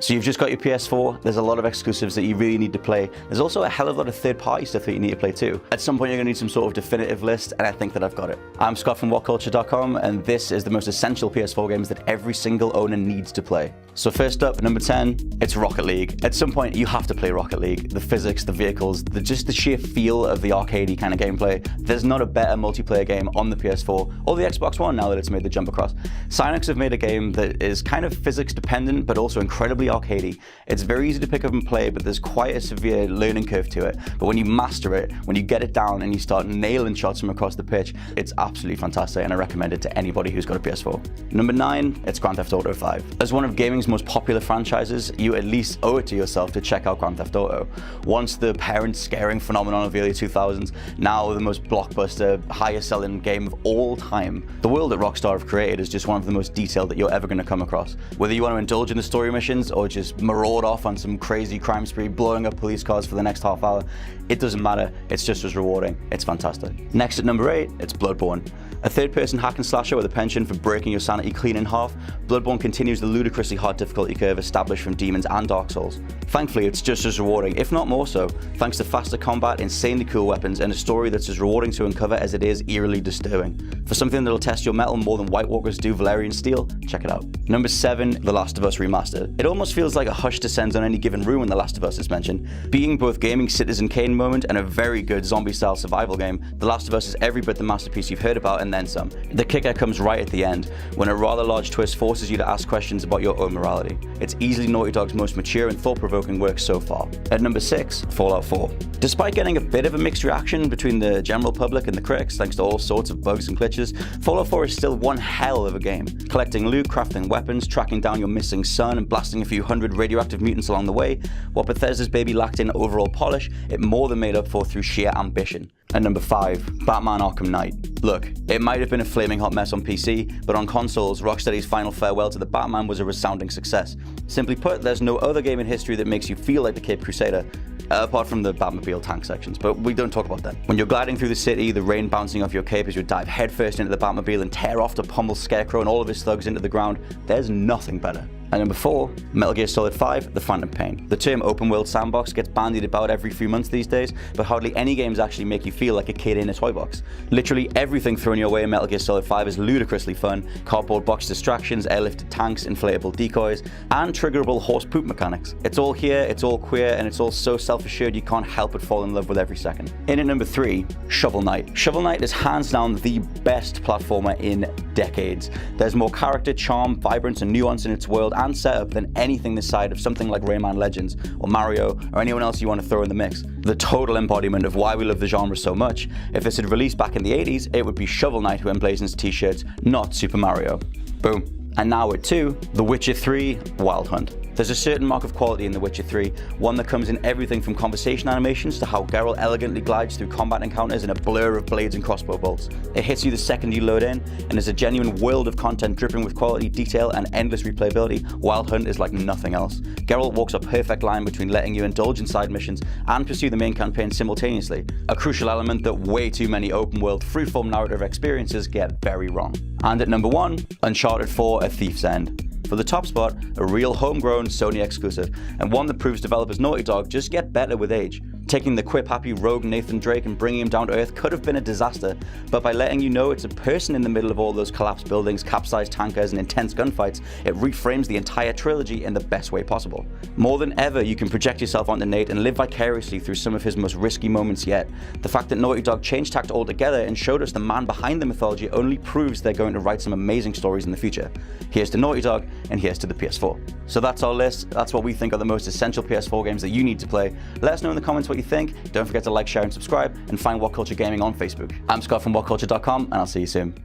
So you've just got your PS4, there's a lot of exclusives that you really need to play. There's also a hell of a lot of third-party stuff that you need to play too. At some point you're going to need some sort of definitive list, and I think that I've got it. I'm Scott from WhatCulture.com, and this is the most essential PS4 games that every single owner needs to play. So first up, number 10, it's Rocket League. At some point you have to play Rocket League. The physics, the vehicles, just the sheer feel of the arcadey kind of gameplay. There's not a better multiplayer game on the PS4 or the Xbox One now that it's made the jump across. Psyonix have made a game that is kind of physics dependent, but also incredibly arcadey. It's very easy to pick up and play, but there's quite a severe learning curve to it. But when you master it, when you get it down and you start nailing shots from across the pitch, it's absolutely fantastic, and I recommend it to anybody who's got a PS4. Number 9, it's Grand Theft Auto 5. As one of gaming's most popular franchises, you at least owe it to yourself to check out Grand Theft Auto. Once the parent-scaring phenomenon of the early 2000s, now the most blockbuster, highest-selling game of all time. The world that Rockstar have created is just one of the most detailed that you're ever going to come across. Whether you want to indulge in the story missions or just maraud off on some crazy crime spree, blowing up police cars for the next half hour, it doesn't matter, it's just as rewarding. It's fantastic. Next at number 8, it's Bloodborne. A third-person hack and slasher with a penchant for breaking your sanity clean in half, Bloodborne continues the ludicrously hard difficulty curve established from Demons and Dark Souls. Thankfully, it's just as rewarding, if not more so, thanks to faster combat, insanely cool weapons, and a story that's as rewarding to uncover as it is eerily disturbing. For something that'll test your mettle more than White Walkers do Valerian Steel, check it out. Number 7, The Last of Us Remastered. It almost feels like a hush descends on any given room when The Last of Us is mentioned. Being both gaming Citizen Kane moment and a very good zombie-style survival game, The Last of Us is every bit the masterpiece you've heard about and then some. The kicker comes right at the end, when a rather large twist forces you to ask questions about your own morality. It's easily Naughty Dog's most mature and thought-provoking work so far. At number 6, Fallout 4. Despite getting a bit of a mixed reaction between the general public and the critics thanks to all sorts of bugs and glitches, Fallout 4 is still one hell of a game. Collecting loot, crafting weapons, tracking down your missing son, and blasting a few hundred radioactive mutants along the way, what Bethesda's baby lacked in overall polish, it more than made up for through sheer ambition. At number 5, Batman Arkham Knight. Look, it might have been a flaming hot mess on PC, but on consoles, Rocksteady's final farewell to the Batman was a resounding success. Simply put, there's no other game in history that makes you feel like the Cape Crusader, apart from the Batmobile tank sections, but we don't talk about that. When you're gliding through the city, the rain bouncing off your cape as you dive headfirst into the Batmobile and tear off to pummel Scarecrow and all of his thugs into the ground, there's nothing better. And number 4, Metal Gear Solid 5, The Phantom Pain. The term open world sandbox gets bandied about every few months these days, but hardly any games actually make you feel like a kid in a toy box. Literally everything thrown your way in Metal Gear Solid 5 is ludicrously fun: cardboard box distractions, airlifted tanks, inflatable decoys, and triggerable horse poop mechanics. It's all here, it's all queer, and it's all so self-assured you can't help but fall in love with every second. In at number 3, Shovel Knight. Shovel Knight is hands down the best platformer in decades. There's more character, charm, vibrance, and nuance in its world and setup than anything this side of something like Rayman Legends or Mario or anyone else you want to throw in the mix. The total embodiment of why we love the genre so much. If this had released back in the 80s, it would be Shovel Knight who emblazons t-shirts, not Super Mario. Boom. And now at 2, The Witcher 3 Wild Hunt. There's a certain mark of quality in The Witcher 3, one that comes in everything from conversation animations to how Geralt elegantly glides through combat encounters in a blur of blades and crossbow bolts. It hits you the second you load in, and is a genuine world of content dripping with quality, detail, and endless replayability. Wild Hunt is like nothing else. Geralt walks a perfect line between letting you indulge in side missions and pursue the main campaign simultaneously, a crucial element that way too many open world, freeform narrative experiences get very wrong. And at number 1, Uncharted 4: A Thief's End. For the top spot, a real homegrown Sony exclusive, and one that proves developers Naughty Dog just get better with age. Taking the quip-happy rogue Nathan Drake and bringing him down to earth could have been a disaster, but by letting you know it's a person in the middle of all those collapsed buildings, capsized tankers, and intense gunfights, it reframes the entire trilogy in the best way possible. More than ever, you can project yourself onto Nate and live vicariously through some of his most risky moments yet. The fact that Naughty Dog changed tact altogether and showed us the man behind the mythology only proves they're going to write some amazing stories in the future. Here's to Naughty Dog, and here's to the PS4. So that's our list. That's what we think are the most essential PS4 games that you need to play. Let us know in the comments what you think. Don't forget to like, share, and subscribe, and find What Culture Gaming on Facebook. I'm Scott from WhatCulture.com, and I'll see you soon.